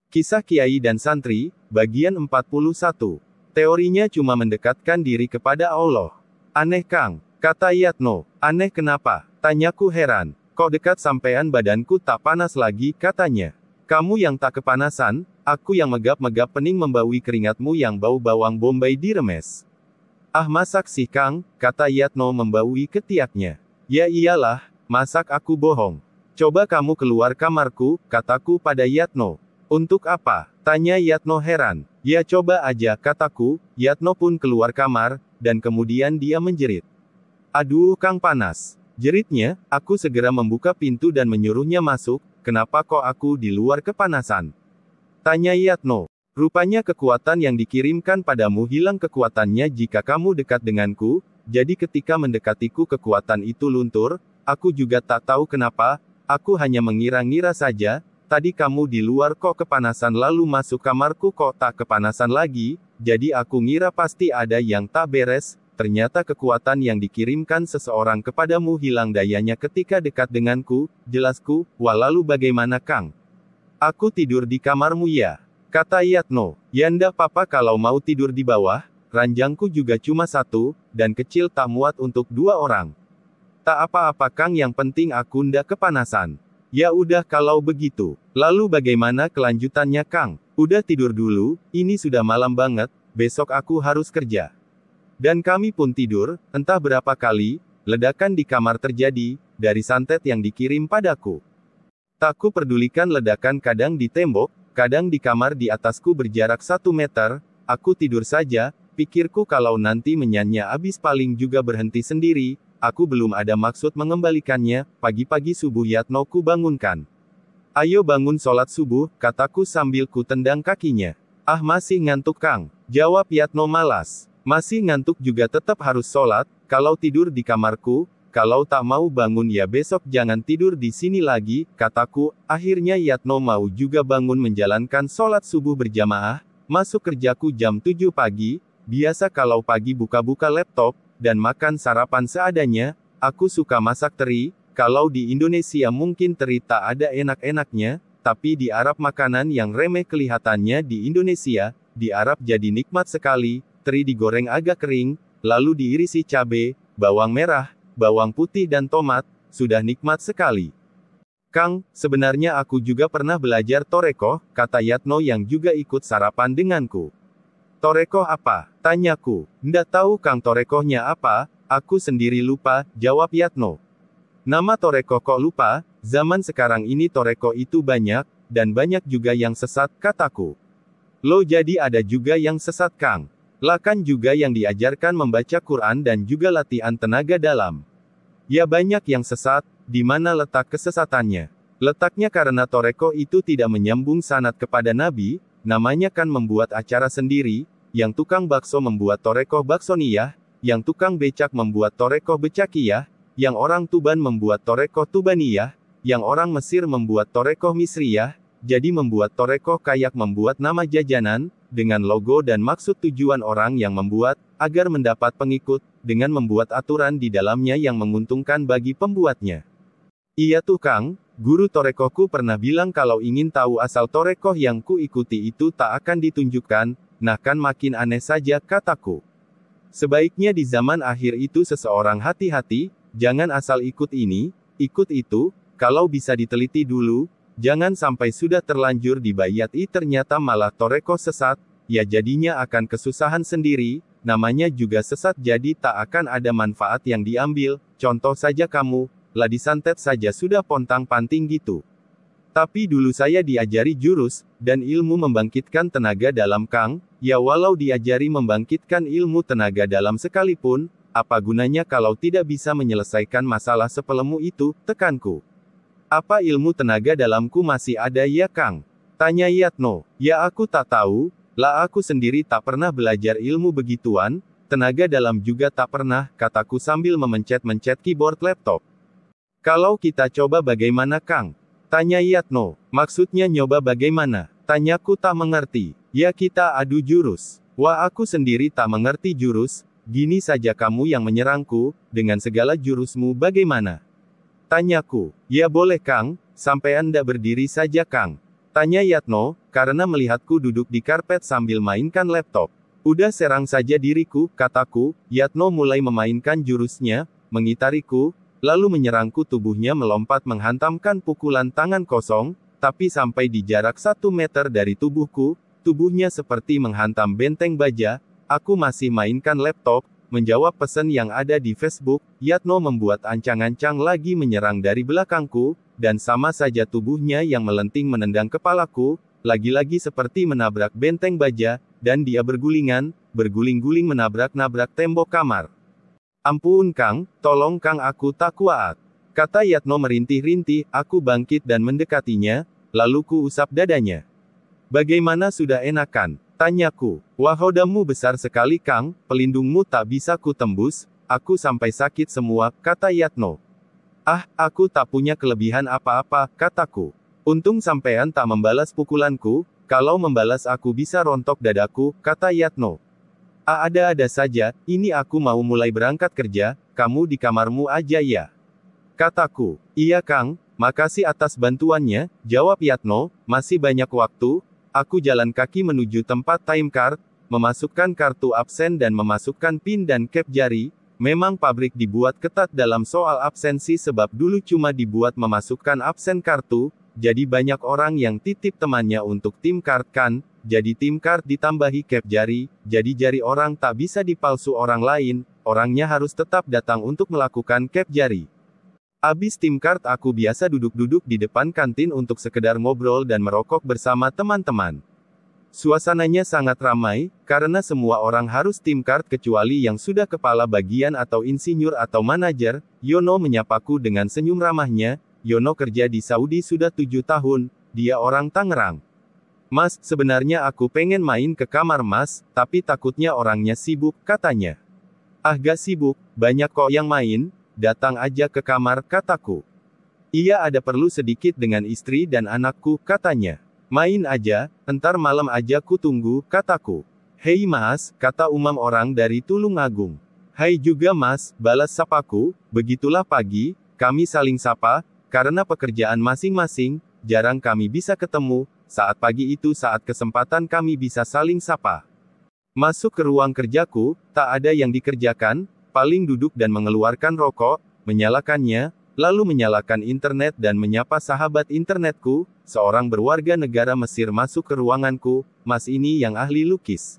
Kisah Kiai dan Santri, bagian 41. Teorinya cuma mendekatkan diri kepada Allah. Aneh Kang, kata Yatno. Aneh kenapa? Tanyaku heran. Kok dekat sampean badanku tak panas lagi, katanya. Kamu yang tak kepanasan, aku yang megap-megap pening membaui keringatmu yang bau bawang bombay diremes. Ah masak sih Kang, kata Yatno membaui ketiaknya. Ya iyalah, masak aku bohong. Coba kamu keluar kamarku, kataku pada Yatno. Untuk apa? Tanya Yatno heran. Ya coba aja, kataku. Yatno pun keluar kamar, dan kemudian dia menjerit. Aduh Kang panas. Jeritnya, aku segera membuka pintu dan menyuruhnya masuk. Kenapa kok aku di luar kepanasan? Tanya Yatno. Rupanya kekuatan yang dikirimkan padamu hilang kekuatannya jika kamu dekat denganku, jadi ketika mendekatiku kekuatan itu luntur, aku juga tak tahu kenapa, aku hanya mengira-ngira saja, tadi kamu di luar kok kepanasan lalu masuk kamarku kok tak kepanasan lagi, jadi aku ngira pasti ada yang tak beres, ternyata kekuatan yang dikirimkan seseorang kepadamu hilang dayanya ketika dekat denganku, jelasku, wah lalu bagaimana Kang? Aku tidur di kamarmu ya? Kata Yatno, ya ndak papa kalau mau tidur di bawah, ranjangku juga cuma satu, dan kecil tak muat untuk 2 orang. Tak apa-apa Kang yang penting aku ndak kepanasan. Ya udah kalau begitu, lalu bagaimana kelanjutannya Kang? Udah tidur dulu, ini sudah malam banget, besok aku harus kerja. Dan kami pun tidur, entah berapa kali, ledakan di kamar terjadi, dari santet yang dikirim padaku. Tak ku pedulikan ledakan kadang di tembok, kadang di kamar di atasku berjarak 1 meter, aku tidur saja, pikirku kalau nanti menyanyi habis paling juga berhenti sendiri, aku belum ada maksud mengembalikannya, pagi-pagi subuh Yatno ku bangunkan. Ayo bangun sholat subuh, kataku sambil ku tendang kakinya. Ah masih ngantuk Kang, jawab Yatno malas. Masih ngantuk juga tetap harus sholat, kalau tidur di kamarku, kalau tak mau bangun ya besok jangan tidur di sini lagi, kataku. Akhirnya Yatno mau juga bangun menjalankan sholat subuh berjamaah, masuk kerjaku jam 7 pagi, biasa kalau pagi buka-buka laptop, dan makan sarapan seadanya, aku suka masak teri, kalau di Indonesia mungkin teri tak ada enak-enaknya, tapi di Arab makanan yang remeh kelihatannya di Indonesia, di Arab jadi nikmat sekali, teri digoreng agak kering, lalu diirisi cabai, bawang merah, bawang putih dan tomat, sudah nikmat sekali. Kang, sebenarnya aku juga pernah belajar torekoh, kata Yatno yang juga ikut sarapan denganku. Torekoh apa? Tanyaku. Ndak tahu Kang torekohnya apa, aku sendiri lupa, jawab Yatno. Nama torekoh kok lupa, zaman sekarang ini torekoh itu banyak, dan banyak juga yang sesat, kataku. Loh jadi ada juga yang sesat Kang? Lah kan juga yang diajarkan membaca Quran dan juga latihan tenaga dalam. Ya banyak yang sesat, di mana letak kesesatannya? Letaknya karena torekoh itu tidak menyambung sanad kepada Nabi, namanya kan membuat acara sendiri, yang tukang bakso membuat torekoh baksoniyah, yang tukang becak membuat torekoh becakiyah, yang orang Tuban membuat torekoh tubaniyah, yang orang Mesir membuat torekoh misriyah, jadi membuat torekoh kayak membuat nama jajanan, dengan logo dan maksud tujuan orang yang membuat, agar mendapat pengikut, dengan membuat aturan di dalamnya yang menguntungkan bagi pembuatnya. Iya tuh Kang, guru torekohku pernah bilang kalau ingin tahu asal torekoh yang ku ikuti itu tak akan ditunjukkan, nah kan makin aneh saja, kataku. Sebaiknya di zaman akhir itu seseorang hati-hati, jangan asal ikut ini, ikut itu, kalau bisa diteliti dulu, jangan sampai sudah terlanjur dibayati ternyata malah torekoh sesat, ya jadinya akan kesusahan sendiri, namanya juga sesat jadi tak akan ada manfaat yang diambil, contoh saja kamu, lah disantet saja sudah pontang-panting gitu. Tapi dulu saya diajari jurus, dan ilmu membangkitkan tenaga dalam Kang, ya walau diajari membangkitkan ilmu tenaga dalam sekalipun, apa gunanya kalau tidak bisa menyelesaikan masalah sepelemu itu, tekanku. Apa ilmu tenaga dalamku masih ada ya Kang? Tanya Yatno. Ya aku tak tahu, lah aku sendiri tak pernah belajar ilmu begituan, tenaga dalam juga tak pernah, kataku sambil memencet-mencet keyboard laptop. Kalau kita coba bagaimana Kang? Tanya Yatno. Maksudnya nyoba bagaimana? Tanyaku tak mengerti. Ya kita adu jurus. Wah aku sendiri tak mengerti jurus, gini saja kamu yang menyerangku, dengan segala jurusmu bagaimana? Tanyaku. Ya boleh Kang, sampai Anda berdiri saja Kang. Tanya Yatno, karena melihatku duduk di karpet sambil mainkan laptop. Udah serang saja diriku, kataku. Yatno mulai memainkan jurusnya, mengitariku, lalu menyerangku. Tubuhnya melompat menghantamkan pukulan tangan kosong, tapi sampai di jarak 1 meter dari tubuhku, tubuhnya seperti menghantam benteng baja. Aku masih mainkan laptop, menjawab pesan yang ada di Facebook. Yatno membuat ancang-ancang lagi menyerang dari belakangku, dan sama saja tubuhnya yang melenting menendang kepalaku, lagi-lagi seperti menabrak benteng baja, dan dia berguling-guling menabrak-nabrak tembok kamar. Ampun Kang, tolong Kang, aku tak kuat, kata Yatno merintih-rintih. Aku bangkit dan mendekatinya, lalu ku usap dadanya. Bagaimana, sudah enakan? Tanyaku. Wahodamu besar sekali Kang, pelindungmu tak bisa ku tembus, aku sampai sakit semua, kata Yatno. Ah, aku tak punya kelebihan apa-apa, kataku. Untung sampean tak membalas pukulanku, kalau membalas aku bisa rontok dadaku, kata Yatno. Ah, ada-ada saja, ini aku mau mulai berangkat kerja, kamu di kamarmu aja ya? Kataku. Iya Kang, makasih atas bantuannya, jawab Yatno, masih banyak waktu. Aku jalan kaki menuju tempat time card, memasukkan kartu absen dan memasukkan PIN dan cap jari. Memang pabrik dibuat ketat dalam soal absensi sebab dulu cuma dibuat memasukkan absen kartu, jadi banyak orang yang titip temannya untuk tim card kan, jadi tim card ditambahi cap jari, jadi jari orang tak bisa dipalsu orang lain, orangnya harus tetap datang untuk melakukan cap jari. Abis tim card aku biasa duduk-duduk di depan kantin untuk sekedar ngobrol dan merokok bersama teman-teman. Suasananya sangat ramai, karena semua orang harus tim card kecuali yang sudah kepala bagian atau insinyur atau manajer. Yono menyapaku dengan senyum ramahnya. Yono kerja di Saudi sudah 7 tahun, dia orang Tangerang. Mas, sebenarnya aku pengen main ke kamar Mas, tapi takutnya orangnya sibuk, katanya. Ah, gak sibuk, banyak kok yang main. Datang aja ke kamar, kataku. Iya, ada perlu sedikit dengan istri dan anakku, katanya. Main aja, entar malam aja ku tunggu, kataku. Hei Mas, kata Umam orang dari Tulungagung. Hai juga Mas, balas sapaku. Begitulah pagi, kami saling sapa, karena pekerjaan masing-masing, jarang kami bisa ketemu. Saat pagi itu saat kesempatan kami bisa saling sapa. Masuk ke ruang kerjaku, tak ada yang dikerjakan, paling duduk dan mengeluarkan rokok, menyalakannya, lalu menyalakan internet dan menyapa sahabat internetku, seorang berwarga negara Mesir masuk ke ruanganku. Mas ini yang ahli lukis?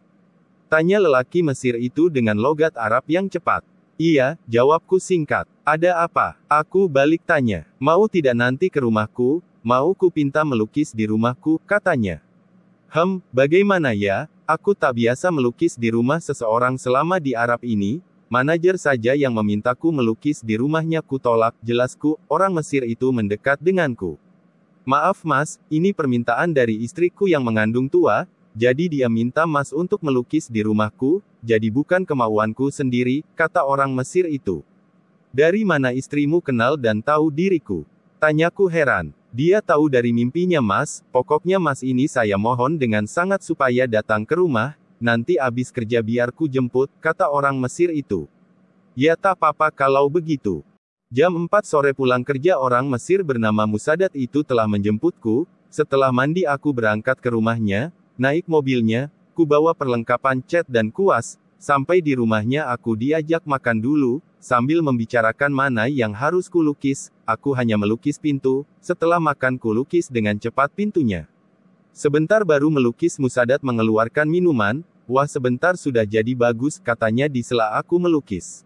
Tanya lelaki Mesir itu dengan logat Arab yang cepat. Iya, jawabku singkat. Ada apa? Aku balik tanya. Mau tidak nanti ke rumahku, mau ku pinta melukis di rumahku, katanya. Bagaimana ya, aku tak biasa melukis di rumah seseorang selama di Arab ini. Manajer saja yang memintaku melukis di rumahnya ku tolak, jelasku. Orang Mesir itu mendekat denganku. Maaf Mas, ini permintaan dari istriku yang mengandung tua, jadi dia minta Mas untuk melukis di rumahku, jadi bukan kemauanku sendiri, kata orang Mesir itu. Dari mana istrimu kenal dan tahu diriku? Tanyaku heran. Dia tahu dari mimpinya Mas, pokoknya Mas ini saya mohon dengan sangat supaya datang ke rumah. Nanti abis kerja biar ku jemput, kata orang Mesir itu. Ya tak apa-apa kalau begitu. Jam 4 sore pulang kerja orang Mesir bernama Musadat itu telah menjemputku. Setelah mandi aku berangkat ke rumahnya, naik mobilnya, ku bawa perlengkapan cat dan kuas. Sampai di rumahnya aku diajak makan dulu, sambil membicarakan mana yang harus ku lukis. Aku hanya melukis pintu, setelah makan ku lukis dengan cepat pintunya. Sebentar baru melukis Musadat mengeluarkan minuman. Wah, sebentar sudah jadi bagus, katanya di sela aku melukis.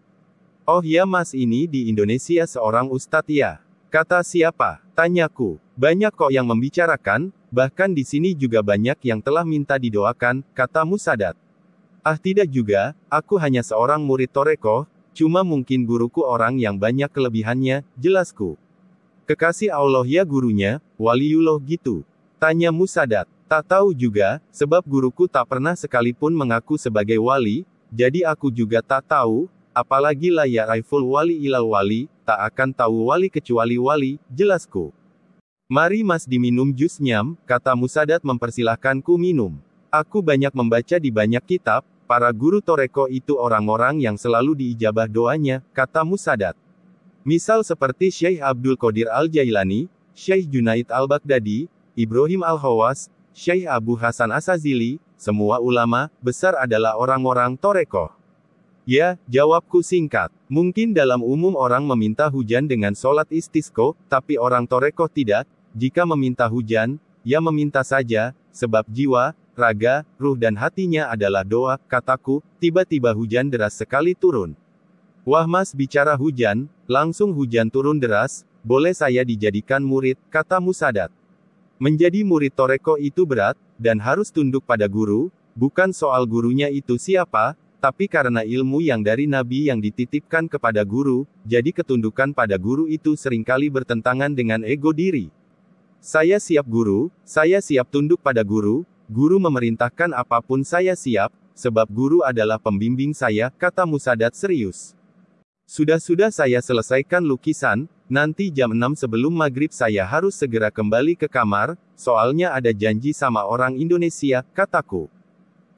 Oh ya Mas, ini di Indonesia seorang ustadz ya? Kata siapa? Tanyaku. Banyak kok yang membicarakan, bahkan di sini juga banyak yang telah minta didoakan, kata Musadat. Ah tidak juga, aku hanya seorang murid toreko, cuma mungkin guruku orang yang banyak kelebihannya, jelasku. Kekasih Allah ya gurunya, waliullah gitu. Tanya Musadat. Tak tahu juga, sebab guruku tak pernah sekalipun mengaku sebagai wali, jadi aku juga tak tahu, apalagi la ya'riful wali ilal wali, tak akan tahu wali kecuali wali, jelasku. Mari Mas diminum jus nyam, kata Musadat mempersilahkanku minum. Aku banyak membaca di banyak kitab, para guru toreko itu orang-orang yang selalu diijabah doanya, kata Musadat. Misal seperti Syekh Abdul Qadir Al-Jailani, Syekh Junaid Al-Baghdadi, Ibrahim Al-Hawas, Syekh Abu Hasan Asyazili, semua ulama besar adalah orang-orang Torekoh. Ya, jawabku singkat. Mungkin dalam umum orang meminta hujan dengan sholat istisqo, tapi orang Torekoh tidak. Jika meminta hujan, ya meminta saja, sebab jiwa, raga, ruh dan hatinya adalah doa, kataku. Tiba-tiba hujan deras sekali turun. Wah mas bicara hujan, langsung hujan turun deras, boleh saya dijadikan murid, kata Musadat. Menjadi murid Torekoh itu berat, dan harus tunduk pada guru, bukan soal gurunya itu siapa, tapi karena ilmu yang dari Nabi yang dititipkan kepada guru, jadi ketundukan pada guru itu seringkali bertentangan dengan ego diri. Saya siap guru, saya siap tunduk pada guru, guru memerintahkan apapun saya siap, sebab guru adalah pembimbing saya, kata Musadat serius. Sudah saya selesaikan lukisan, nanti jam 6 sebelum maghrib saya harus segera kembali ke kamar, soalnya ada janji sama orang Indonesia, kataku.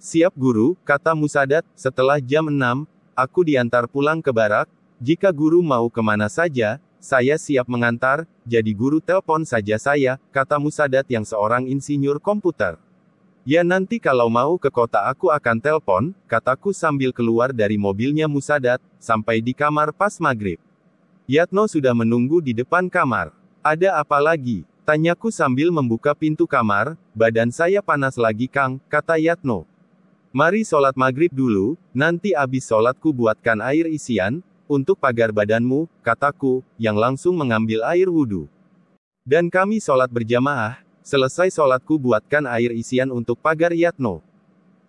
Siap guru, kata Musadat, setelah jam 6, aku diantar pulang ke barak, jika guru mau kemana saja, saya siap mengantar, jadi guru telepon saja saya, kata Musadat yang seorang insinyur komputer. Ya nanti kalau mau ke kota aku akan telepon, kataku sambil keluar dari mobilnya Musadat, sampai di kamar pas maghrib. Yatno sudah menunggu di depan kamar. Ada apa lagi? Tanyaku sambil membuka pintu kamar, badan saya panas lagi Kang, kata Yatno. Mari sholat maghrib dulu, nanti abis sholatku buatkan air isian, untuk pagar badanmu, kataku, yang langsung mengambil air wudhu. Dan kami sholat berjamaah, selesai sholatku buatkan air isian untuk pagar Yatno.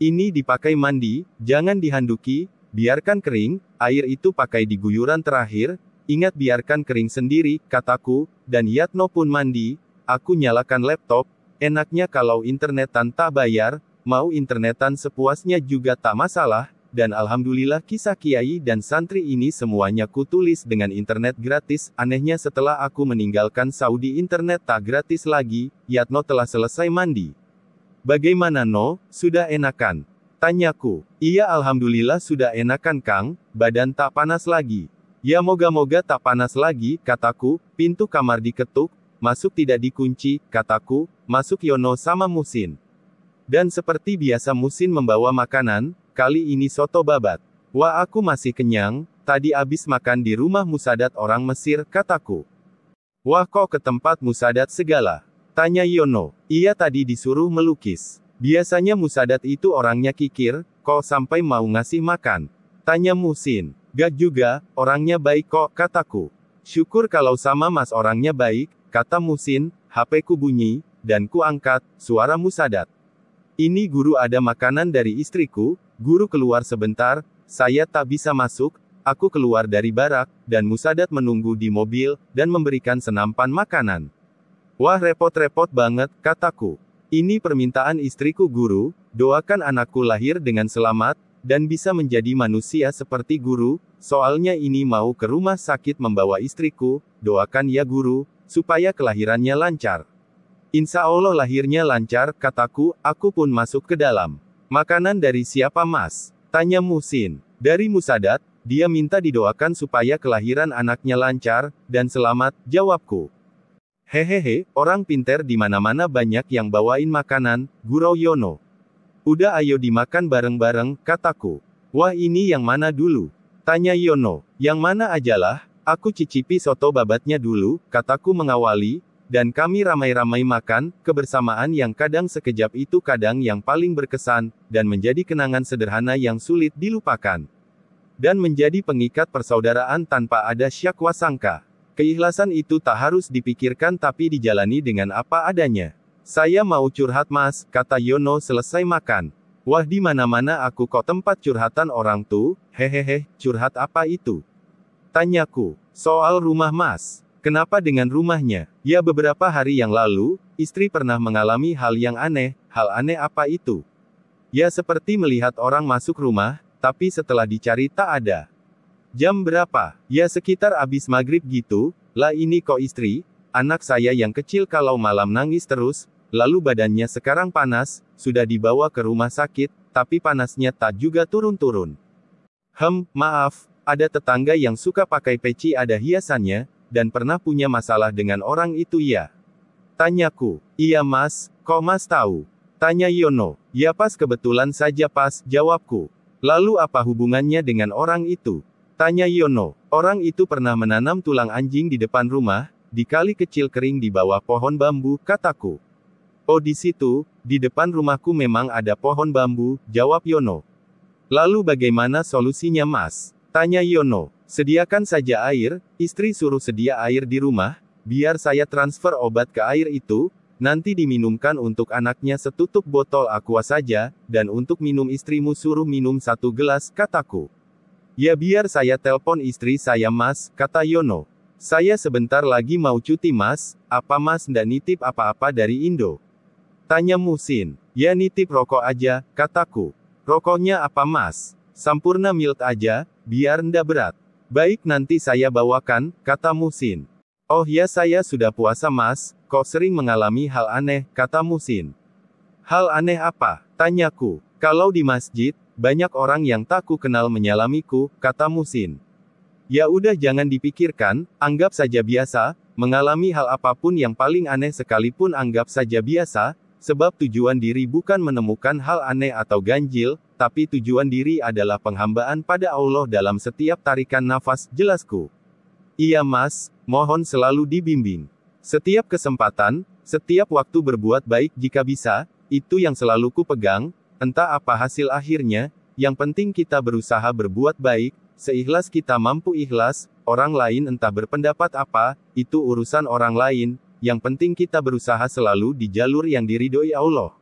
Ini dipakai mandi, jangan dihanduki, biarkan kering, air itu pakai di guyuran terakhir, ingat biarkan kering sendiri, kataku, dan Yatno pun mandi, aku nyalakan laptop, enaknya kalau internetan tak bayar, mau internetan sepuasnya juga tak masalah, dan alhamdulillah kisah kiai dan santri ini semuanya kutulis dengan internet gratis, anehnya setelah aku meninggalkan Saudi internet tak gratis lagi, Yatno telah selesai mandi. Bagaimana no, sudah enakan? Tanyaku. Iya alhamdulillah sudah enakan Kang, badan tak panas lagi. Ya moga-moga tak panas lagi, kataku, pintu kamar diketuk, masuk tidak dikunci, kataku, masuk Yono sama Musin. Dan seperti biasa Musin membawa makanan, kali ini soto babat. Wah aku masih kenyang, tadi abis makan di rumah Musadat orang Mesir, kataku. Wah kok ke tempat Musadat segala? Tanya Yono. Iya tadi disuruh melukis. Biasanya Musadat itu orangnya kikir, kok sampai mau ngasih makan? Tanya Musin. Gak juga, orangnya baik kok, kataku. Syukur kalau sama mas orangnya baik, kata Musin, HP ku bunyi, dan ku angkat, suara Musadat. Ini guru ada makanan dari istriku, guru keluar sebentar, saya tak bisa masuk, aku keluar dari barak, dan Musadat menunggu di mobil, dan memberikan senampan makanan. Wah repot-repot banget, kataku. Ini permintaan istriku guru, doakan anakku lahir dengan selamat, dan bisa menjadi manusia seperti guru, soalnya ini mau ke rumah sakit membawa istriku, doakan ya guru, supaya kelahirannya lancar. Insya Allah lahirnya lancar, kataku, aku pun masuk ke dalam. Makanan dari siapa mas? Tanya Musin. Dari Musadat, dia minta didoakan supaya kelahiran anaknya lancar, dan selamat, jawabku. Hehehe, orang pinter di mana-mana banyak yang bawain makanan, Guru Yono. Udah ayo dimakan bareng-bareng, kataku. Wah ini yang mana dulu? Tanya Yono. Yang mana ajalah, aku cicipi soto babatnya dulu, kataku mengawali, dan kami ramai-ramai makan, kebersamaan yang kadang sekejap itu kadang yang paling berkesan, dan menjadi kenangan sederhana yang sulit dilupakan. Dan menjadi pengikat persaudaraan tanpa ada syak wasangka. Keikhlasan itu tak harus dipikirkan tapi dijalani dengan apa adanya. Saya mau curhat mas, kata Yono selesai makan. Wah di mana-mana aku kok tempat curhatan orang tuh, hehehe, curhat apa itu? Tanyaku, soal rumah mas. Kenapa dengan rumahnya? Ya beberapa hari yang lalu, istri pernah mengalami hal yang aneh, hal aneh apa itu? Ya seperti melihat orang masuk rumah, tapi setelah dicari tak ada. Jam berapa? Ya sekitar abis maghrib gitu, lah ini kok istri, anak saya yang kecil kalau malam nangis terus, lalu badannya sekarang panas, sudah dibawa ke rumah sakit, tapi panasnya tak juga turun-turun. Maaf, ada tetangga yang suka pakai peci ada hiasannya, dan pernah punya masalah dengan orang itu ya? Tanyaku. Iya mas, kok mas tahu? Tanya Yono. Ya pas kebetulan saja pas, jawabku. Lalu apa hubungannya dengan orang itu? Tanya Yono. Orang itu pernah menanam tulang anjing di depan rumah, di kali kecil kering di bawah pohon bambu, kataku. Oh di situ, di depan rumahku memang ada pohon bambu, jawab Yono. Lalu bagaimana solusinya Mas? Tanya Yono. Sediakan saja air, istri suruh sedia air di rumah, biar saya transfer obat ke air itu, nanti diminumkan untuk anaknya setutup botol aqua saja, dan untuk minum istrimu suruh minum 1 gelas, kataku. Ya biar saya telpon istri saya Mas, kata Yono. Saya sebentar lagi mau cuti Mas, apa Mas ndak nitip apa-apa dari Indo? Tanya Muhsin. Ya nitip rokok aja, kataku. Rokoknya apa Mas? Sampurna Mild aja, biar ndak berat. Baik nanti saya bawakan, kata Muhsin. Oh ya saya sudah puasa Mas, kok sering mengalami hal aneh, kata Muhsin. Hal aneh apa? Tanyaku. Kalau di masjid, banyak orang yang tak ku kenal menyalamiku, kata Muhsin. Ya udah jangan dipikirkan, anggap saja biasa, mengalami hal apapun yang paling aneh sekalipun anggap saja biasa, sebab tujuan diri bukan menemukan hal aneh atau ganjil, tapi tujuan diri adalah penghambaan pada Allah dalam setiap tarikan nafas, jelasku. Iya Mas, mohon selalu dibimbing. Setiap kesempatan, setiap waktu berbuat baik jika bisa, itu yang selalu ku pegang, entah apa hasil akhirnya, yang penting kita berusaha berbuat baik, seikhlas kita mampu ikhlas, orang lain entah berpendapat apa, itu urusan orang lain, yang penting kita berusaha selalu di jalur yang diridhoi Allah.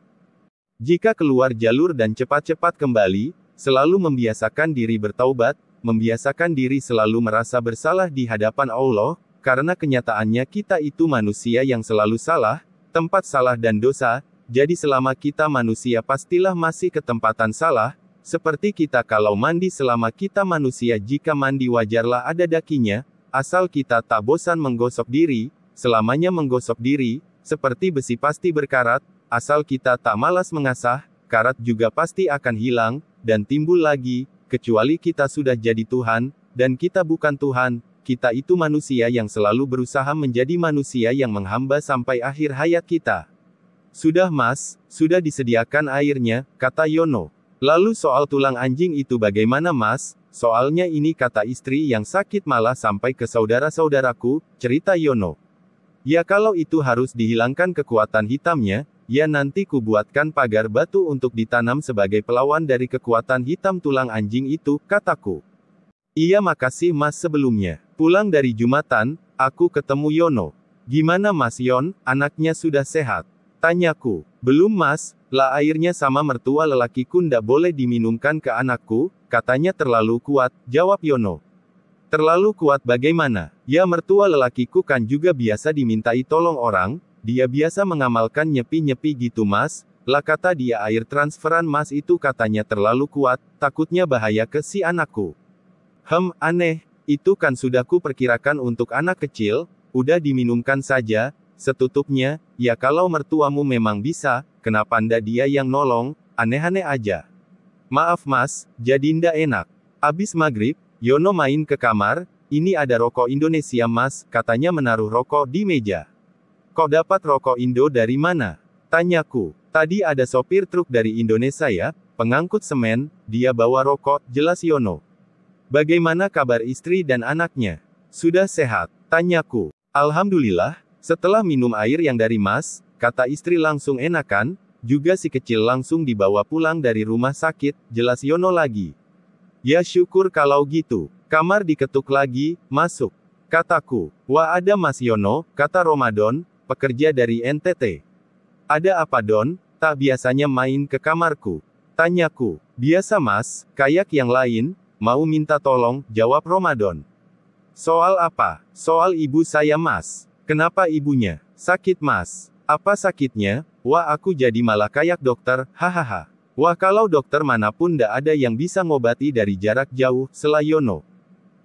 Jika keluar jalur dan cepat-cepat kembali, selalu membiasakan diri bertaubat, membiasakan diri selalu merasa bersalah di hadapan Allah, karena kenyataannya kita itu manusia yang selalu salah, tempat salah dan dosa, jadi selama kita manusia pastilah masih ketempatan salah, seperti kita kalau mandi selama kita manusia jika mandi wajarlah ada dakinya, asal kita tak bosan menggosok diri, selamanya menggosok diri, seperti besi pasti berkarat, asal kita tak malas mengasah, karat juga pasti akan hilang, dan timbul lagi, kecuali kita sudah jadi Tuhan, dan kita bukan Tuhan, kita itu manusia yang selalu berusaha menjadi manusia yang menghamba sampai akhir hayat kita. Sudah Mas, sudah disediakan airnya, kata Yono. Lalu soal tulang anjing itu bagaimana Mas? Soalnya ini kata istri yang sakit malah sampai ke saudara-saudaraku, cerita Yono. Ya kalau itu harus dihilangkan kekuatan hitamnya, ya nanti ku buatkan pagar batu untuk ditanam sebagai pelawan dari kekuatan hitam tulang anjing itu, kataku. Iya makasih Mas sebelumnya. Pulang dari Jumatan, aku ketemu Yono. Gimana Mas Yon, anaknya sudah sehat? Tanyaku. Belum Mas, lah airnya sama mertua lelakiku ndak boleh diminumkan ke anakku, katanya terlalu kuat, jawab Yono. Terlalu kuat bagaimana? Ya mertua lelakiku kan juga biasa dimintai tolong orang, dia biasa mengamalkan nyepi-nyepi gitu Mas, lah kata dia air transferan Mas itu katanya terlalu kuat, takutnya bahaya ke si anakku. Aneh, itu kan sudah ku perkirakan untuk anak kecil, udah diminumkan saja, setutupnya, ya kalau mertuamu memang bisa, kenapa ndak dia yang nolong, aneh-aneh aja. Maaf Mas, jadi ndak enak. Abis maghrib, Yono main ke kamar, ini ada rokok Indonesia Mas, katanya menaruh rokok di meja. Kok dapat rokok Indo dari mana? Tanyaku. Tadi ada sopir truk dari Indonesia ya, pengangkut semen, dia bawa rokok, jelas Yono. Bagaimana kabar istri dan anaknya? Sudah sehat? Tanyaku. Alhamdulillah, setelah minum air yang dari Mas, kata istri langsung enakan, juga si kecil langsung dibawa pulang dari rumah sakit, jelas Yono lagi. Ya syukur kalau gitu. Kamar diketuk lagi, masuk. Kataku. Wah ada Mas Yono, kata Ramadan, pekerja dari NTT. Ada apa Don? Tak biasanya main ke kamarku. Tanyaku. Biasa Mas, kayak yang lain, mau minta tolong, jawab Ramadan. Soal apa? Soal ibu saya Mas. Kenapa ibunya? Sakit Mas. Apa sakitnya? Wah aku jadi malah kayak dokter, hahaha. Wah kalau dokter manapun ndak ada yang bisa ngobati dari jarak jauh, sela Yono.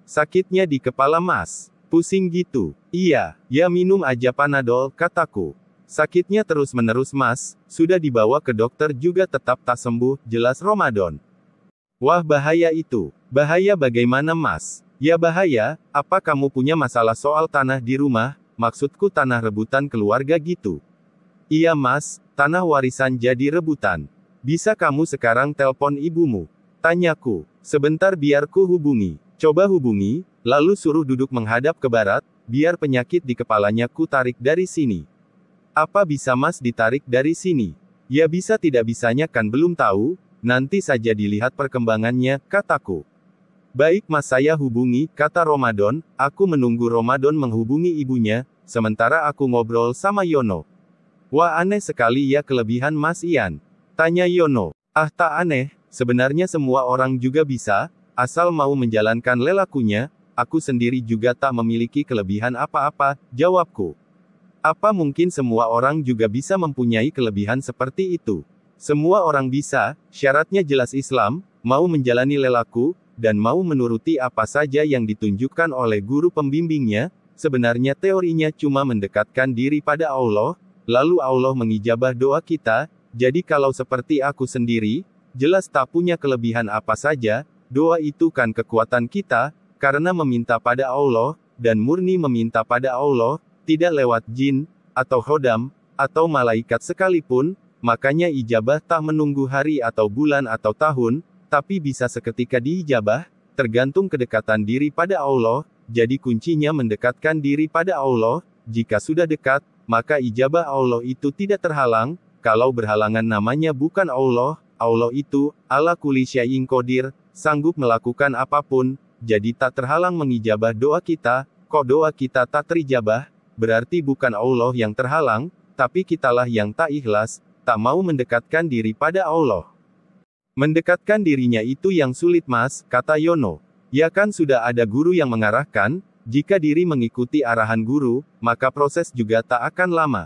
Sakitnya di kepala Mas. Pusing gitu. Iya, ya minum aja Panadol, kataku. Sakitnya terus-menerus Mas, sudah dibawa ke dokter juga tetap tak sembuh, jelas Ramadan. Wah bahaya itu. Bahaya bagaimana Mas? Ya bahaya, apa kamu punya masalah soal tanah di rumah, maksudku tanah rebutan keluarga gitu? Iya Mas, tanah warisan jadi rebutan. Bisa kamu sekarang telpon ibumu? Tanyaku. Sebentar biar ku hubungi. Coba hubungi, lalu suruh duduk menghadap ke barat, biar penyakit di kepalanya ku tarik dari sini. Apa bisa Mas ditarik dari sini? Ya bisa tidak bisanya kan belum tahu, nanti saja dilihat perkembangannya, kataku. Baik Mas saya hubungi, kata Ramadan, aku menunggu Ramadan menghubungi ibunya, sementara aku ngobrol sama Yono. Wah aneh sekali ya kelebihan Mas Ian. Tanya Yono. Ah tak aneh, sebenarnya semua orang juga bisa, asal mau menjalankan lelakunya, aku sendiri juga tak memiliki kelebihan apa-apa, jawabku. Apa mungkin semua orang juga bisa mempunyai kelebihan seperti itu? Semua orang bisa, syaratnya jelas Islam, mau menjalani lelaku, dan mau menuruti apa saja yang ditunjukkan oleh guru pembimbingnya, sebenarnya teorinya cuma mendekatkan diri pada Allah, lalu Allah mengijabah doa kita, jadi kalau seperti aku sendiri, jelas tak punya kelebihan apa saja, doa itu kan kekuatan kita, karena meminta pada Allah, dan murni meminta pada Allah, tidak lewat jin, atau khodam, atau malaikat sekalipun, makanya ijabah tak menunggu hari atau bulan atau tahun, tapi bisa seketika diijabah, tergantung kedekatan diri pada Allah, jadi kuncinya mendekatkan diri pada Allah, jika sudah dekat, maka ijabah Allah itu tidak terhalang, kalau berhalangan namanya bukan Allah, Allah itu, ala kulli syai'in qadir, sanggup melakukan apapun, jadi tak terhalang mengijabah doa kita, kok doa kita tak terijabah, berarti bukan Allah yang terhalang, tapi kitalah yang tak ikhlas, tak mau mendekatkan diri pada Allah. Mendekatkan dirinya itu yang sulit Mas, kata Yono. Ya kan sudah ada guru yang mengarahkan, jika diri mengikuti arahan guru, maka proses juga tak akan lama.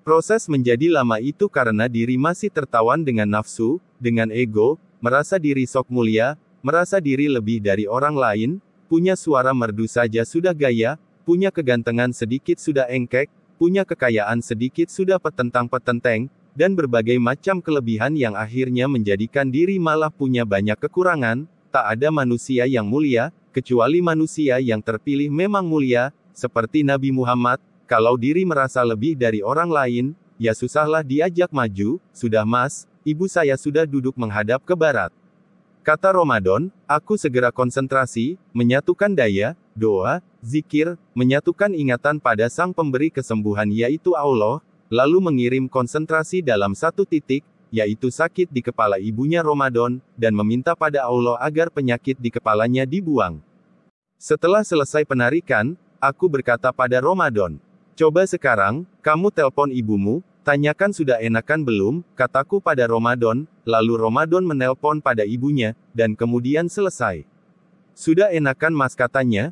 Proses menjadi lama itu karena diri masih tertawan dengan nafsu, dengan ego, merasa diri sok mulia, merasa diri lebih dari orang lain, punya suara merdu saja sudah gaya, punya kegantengan sedikit sudah engkek, punya kekayaan sedikit sudah petentang-petenteng, dan berbagai macam kelebihan yang akhirnya menjadikan diri malah punya banyak kekurangan, tak ada manusia yang mulia, kecuali manusia yang terpilih memang mulia, seperti Nabi Muhammad, kalau diri merasa lebih dari orang lain, ya susahlah diajak maju, sudah Mas, ibu saya sudah duduk menghadap ke barat. Kata Ramadan, aku segera konsentrasi, menyatukan daya, doa, zikir, menyatukan ingatan pada sang pemberi kesembuhan yaitu Allah, lalu mengirim konsentrasi dalam satu titik, yaitu sakit di kepala ibunya Ramadan, dan meminta pada Allah agar penyakit di kepalanya dibuang. Setelah selesai penarikan, aku berkata pada Ramadan, coba sekarang, kamu telpon ibumu, tanyakan sudah enakan belum, kataku pada Ramadan, lalu Ramadan menelpon pada ibunya, dan kemudian selesai. Sudah enakan Mas katanya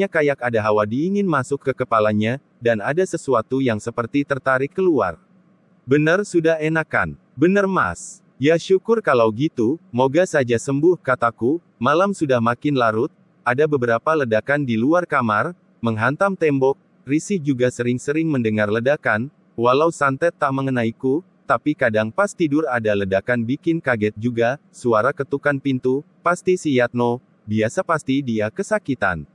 kayak ada hawa dingin masuk ke kepalanya, dan ada sesuatu yang seperti tertarik keluar. Benar sudah enakan. Benar Mas. Ya syukur kalau gitu, moga saja sembuh, kataku, malam sudah makin larut, ada beberapa ledakan di luar kamar, menghantam tembok, risih juga sering-sering mendengar ledakan, walau santet tak mengenaiku, tapi kadang pas tidur ada ledakan bikin kaget juga, suara ketukan pintu, pasti si Yatno, biasa pasti dia kesakitan.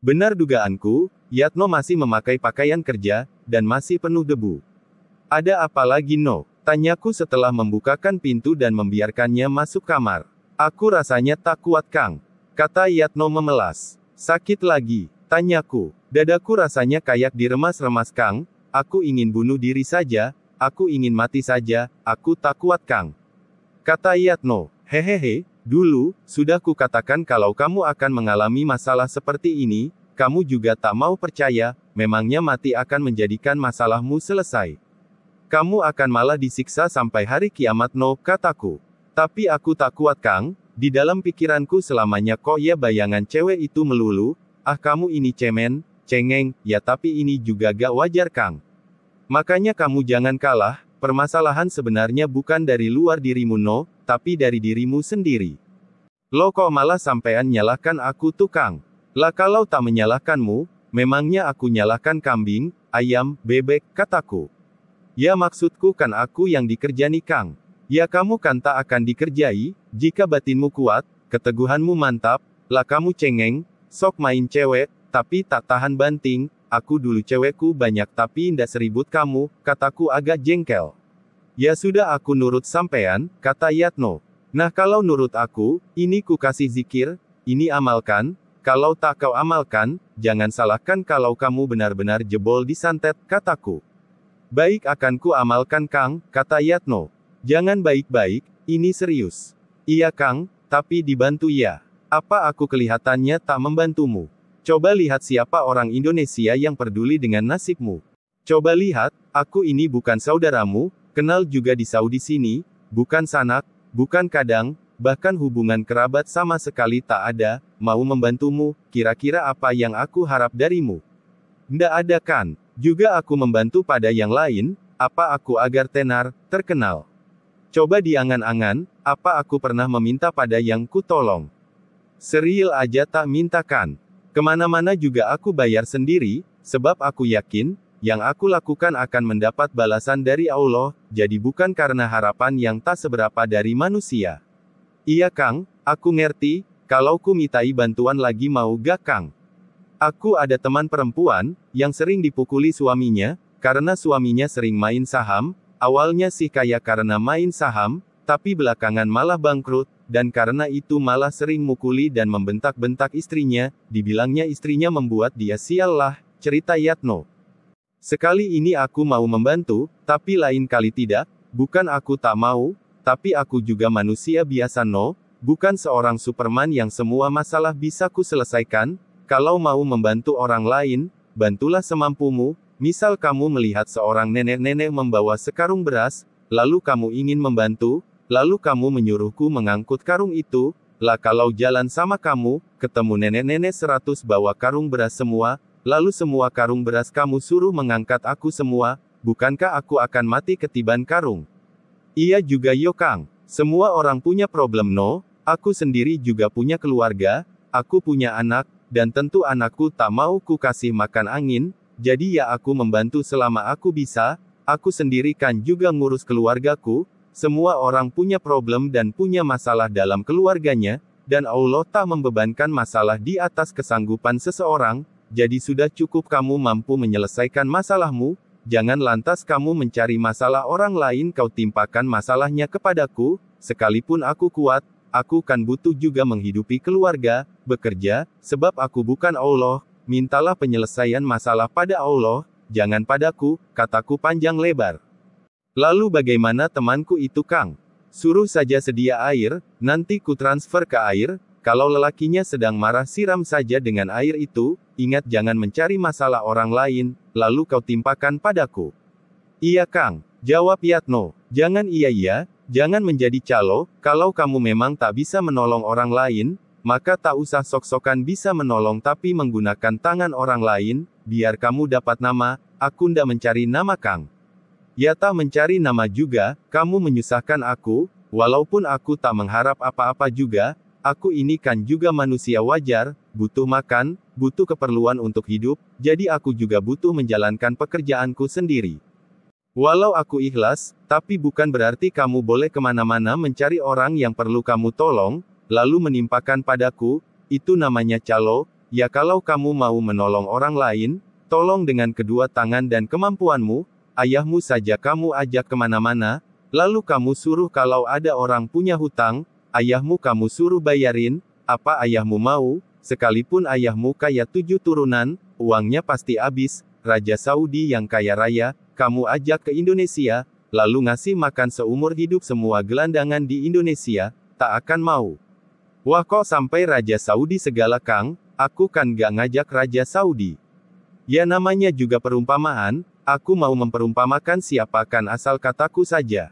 Benar dugaanku, Yatno masih memakai pakaian kerja, dan masih penuh debu. Ada apa lagi No? Tanyaku setelah membukakan pintu dan membiarkannya masuk kamar. Aku rasanya tak kuat Kang. Kata Yatno memelas. Sakit lagi? Tanyaku. Dadaku rasanya kayak diremas-remas Kang, aku ingin bunuh diri saja, aku ingin mati saja, aku tak kuat Kang. Kata Yatno. Hehehe, dulu, sudah kukatakan kalau kamu akan mengalami masalah seperti ini, kamu juga tak mau percaya, memangnya mati akan menjadikan masalahmu selesai. Kamu akan malah disiksa sampai hari kiamat No, kataku. Tapi aku tak kuat Kang, di dalam pikiranku selamanya kok ya bayangan cewek itu melulu, ah kamu ini cemen, cengeng, ya tapi ini juga gak wajar Kang. Makanya kamu jangan kalah, permasalahan sebenarnya bukan dari luar dirimu No, tapi dari dirimu sendiri. Lo kok malah sampean nyalahkan aku tuh Kang? Lah kalau tak menyalahkanmu, memangnya aku nyalahkan kambing, ayam, bebek, kataku. Ya maksudku kan aku yang dikerjani Kang. Ya kamu kan tak akan dikerjai, jika batinmu kuat, keteguhanmu mantap, lah kamu cengeng, sok main cewek, tapi tak tahan banting, aku dulu cewekku banyak tapi ndak seribut kamu, kataku agak jengkel. Ya sudah aku nurut sampean, kata Yatno. Nah kalau nurut aku, ini ku kasih zikir, ini amalkan, kalau tak kau amalkan, jangan salahkan kalau kamu benar-benar jebol di santet, kataku. Baik akan ku amalkan Kang, kata Yatno. Jangan baik-baik, ini serius. Iya Kang, tapi dibantu ya. Apa aku kelihatannya tak membantumu? Coba lihat siapa orang Indonesia yang peduli dengan nasibmu. Coba lihat, aku ini bukan saudaramu, kenal juga di Saudi sini, bukan sanak, bukan kadang, bahkan hubungan kerabat sama sekali tak ada, mau membantumu, kira-kira apa yang aku harap darimu? Ndak ada kan? Juga aku membantu pada yang lain, apa aku agar tenar, terkenal? Coba diangan-angan, apa aku pernah meminta pada yang ku tolong? Seriil aja tak mintakan. Kemana-mana juga aku bayar sendiri, sebab aku yakin, yang aku lakukan akan mendapat balasan dari Allah, jadi bukan karena harapan yang tak seberapa dari manusia. Iya Kang, aku ngerti, kalau ku mintai bantuan lagi mau gak Kang? Aku ada teman perempuan, yang sering dipukuli suaminya, karena suaminya sering main saham, awalnya sih kaya karena main saham, tapi belakangan malah bangkrut, dan karena itu malah sering mukuli dan membentak-bentak istrinya, dibilangnya istrinya membuat dia sial lah, cerita Yatno. Sekali ini aku mau membantu, tapi lain kali tidak, bukan aku tak mau, tapi aku juga manusia biasa no, bukan seorang Superman yang semua masalah bisa ku selesaikan, kalau mau membantu orang lain, bantulah semampumu, misal kamu melihat seorang nenek-nenek membawa sekarung beras, lalu kamu ingin membantu, lalu kamu menyuruhku mengangkut karung itu, lah kalau jalan sama kamu, ketemu nenek-nenek 100 bawa karung beras semua, lalu semua karung beras kamu suruh mengangkat aku semua, bukankah aku akan mati ketiban karung? Iya juga yo Kang, semua orang punya problem no, aku sendiri juga punya keluarga, aku punya anak, dan tentu anakku tak mau ku kasih makan angin, jadi ya aku membantu selama aku bisa, aku sendiri kan juga ngurus keluargaku, semua orang punya problem dan punya masalah dalam keluarganya, dan Allah tak membebankan masalah di atas kesanggupan seseorang, jadi sudah cukup kamu mampu menyelesaikan masalahmu, jangan lantas kamu mencari masalah orang lain kau timpakan masalahnya kepadaku, sekalipun aku kuat, aku kan butuh juga menghidupi keluarga, bekerja, sebab aku bukan Allah, mintalah penyelesaian masalah pada Allah, jangan padaku, kataku panjang lebar. Lalu bagaimana temanku itu Kang? Suruh saja sedia air, nanti ku transfer ke air, kalau lelakinya sedang marah siram saja dengan air itu, ingat jangan mencari masalah orang lain, lalu kau timpakan padaku. Iya Kang, jawab Yatno, jangan iya, jangan menjadi calo, kalau kamu memang tak bisa menolong orang lain, maka tak usah sok-sokan bisa menolong tapi menggunakan tangan orang lain, biar kamu dapat nama, aku ndak mencari nama Kang. Ya tak mencari nama juga, kamu menyusahkan aku, walaupun aku tak mengharap apa-apa juga, aku ini kan juga manusia wajar, butuh makan, butuh keperluan untuk hidup, jadi aku juga butuh menjalankan pekerjaanku sendiri. Walau aku ikhlas, tapi bukan berarti kamu boleh kemana-mana mencari orang yang perlu kamu tolong, lalu menimpakan padaku, itu namanya calo, ya kalau kamu mau menolong orang lain, tolong dengan kedua tangan dan kemampuanmu, ayahmu saja kamu ajak kemana-mana, lalu kamu suruh kalau ada orang punya hutang, ayahmu kamu suruh bayarin, apa ayahmu mau, sekalipun ayahmu kaya 7 turunan, uangnya pasti habis, Raja Saudi yang kaya raya, kamu ajak ke Indonesia, lalu ngasih makan seumur hidup semua gelandangan di Indonesia, tak akan mau. Wah kok sampai Raja Saudi segala Kang, aku kan gak ngajak Raja Saudi. Ya namanya juga perumpamaan, aku mau memperumpamakan siapakan asal kataku saja.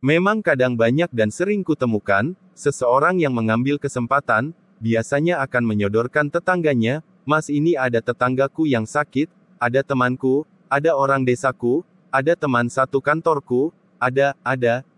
Memang kadang banyak dan sering kutemukan, seseorang yang mengambil kesempatan, biasanya akan menyodorkan tetangganya, mas ini ada tetanggaku yang sakit, ada temanku, ada orang desaku, ada teman satu kantorku, ada,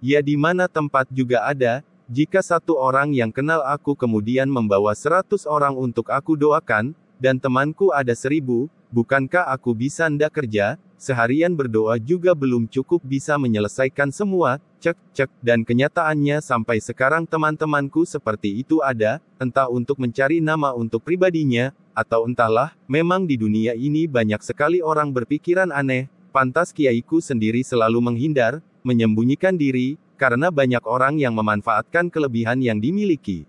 ya di mana tempat juga ada, jika satu orang yang kenal aku kemudian membawa 100 orang untuk aku doakan, dan temanku ada 1000, bukankah aku bisa ndak kerja, seharian berdoa juga belum cukup bisa menyelesaikan semua, cek, dan kenyataannya sampai sekarang teman-temanku seperti itu ada, entah untuk mencari nama untuk pribadinya, atau entahlah, memang di dunia ini banyak sekali orang berpikiran aneh, pantas kiaiku sendiri selalu menghindar, menyembunyikan diri, karena banyak orang yang memanfaatkan kelebihan yang dimiliki.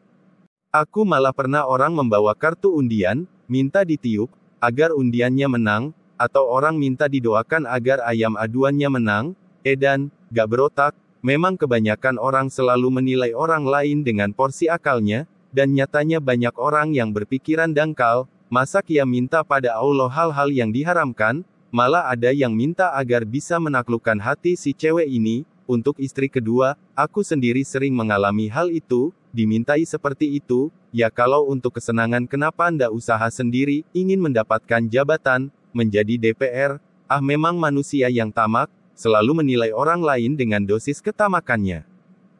Aku malah pernah orang membawa kartu undian, minta ditiup, agar undiannya menang, atau orang minta didoakan agar ayam aduannya menang, edan, gak berotak. Memang kebanyakan orang selalu menilai orang lain dengan porsi akalnya, dan nyatanya banyak orang yang berpikiran dangkal, masa ia minta pada Allah hal-hal yang diharamkan, malah ada yang minta agar bisa menaklukkan hati si cewek ini. Untuk istri kedua, aku sendiri sering mengalami hal itu, dimintai seperti itu, ya kalau untuk kesenangan kenapa Anda usaha sendiri, ingin mendapatkan jabatan, menjadi DPR, memang manusia yang tamak, selalu menilai orang lain dengan dosis ketamakannya.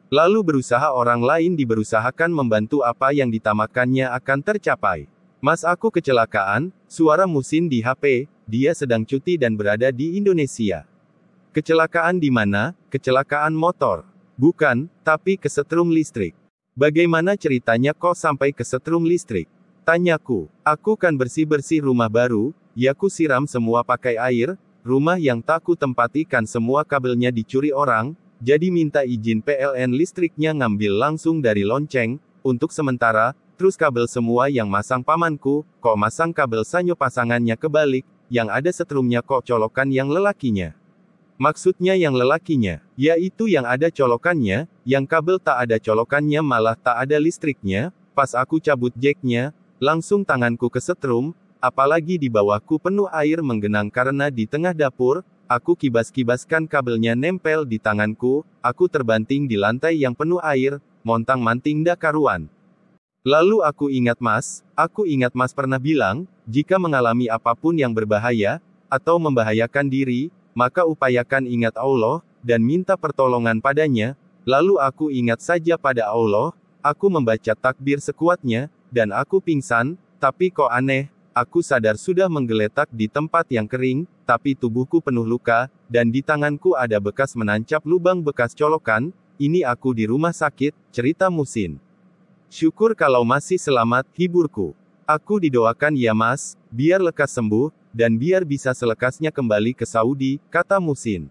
Lalu berusaha orang lain diberusahakan membantu apa yang ditamakannya akan tercapai. Mas aku kecelakaan, suara musin di HP, dia sedang cuti dan berada di Indonesia. Kecelakaan di mana? Kecelakaan motor. Bukan, tapi kesetrum listrik. Bagaimana ceritanya kok sampai kesetrum listrik? Tanyaku. Aku kan bersih-bersih rumah baru, ya ku siram semua pakai air, rumah yang tak ku tempatikan semua kabelnya dicuri orang, jadi minta izin PLN listriknya ngambil langsung dari lonceng, untuk sementara, terus kabel semua yang masang pamanku, kok masang kabel sanyo pasangannya kebalik, yang ada setrumnya kok colokan yang lelakinya. Maksudnya yang lelakinya, yaitu yang ada colokannya, yang kabel tak ada colokannya malah tak ada listriknya, pas aku cabut jacknya, langsung tanganku kesetrum, apalagi di bawahku penuh air menggenang karena di tengah dapur, aku kibas-kibaskan kabelnya nempel di tanganku, aku terbanting di lantai yang penuh air, montang-manting dak karuan. Lalu aku ingat mas pernah bilang, jika mengalami apapun yang berbahaya, atau membahayakan diri, maka upayakan ingat Allah, dan minta pertolongan padanya. Lalu aku ingat saja pada Allah, aku membaca takbir sekuatnya, dan aku pingsan, tapi kok aneh, aku sadar sudah menggeletak di tempat yang kering, tapi tubuhku penuh luka, dan di tanganku ada bekas menancap lubang bekas colokan, ini aku di rumah sakit, cerita Musin. Syukur kalau masih selamat, hiburku. Aku didoakan ya mas, biar lekas sembuh, dan biar bisa selekasnya kembali ke Saudi, kata Musin.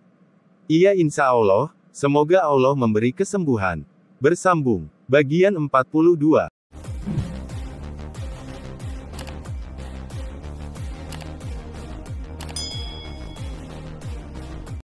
Iya insya Allah, semoga Allah memberi kesembuhan. Bersambung. Bagian 42.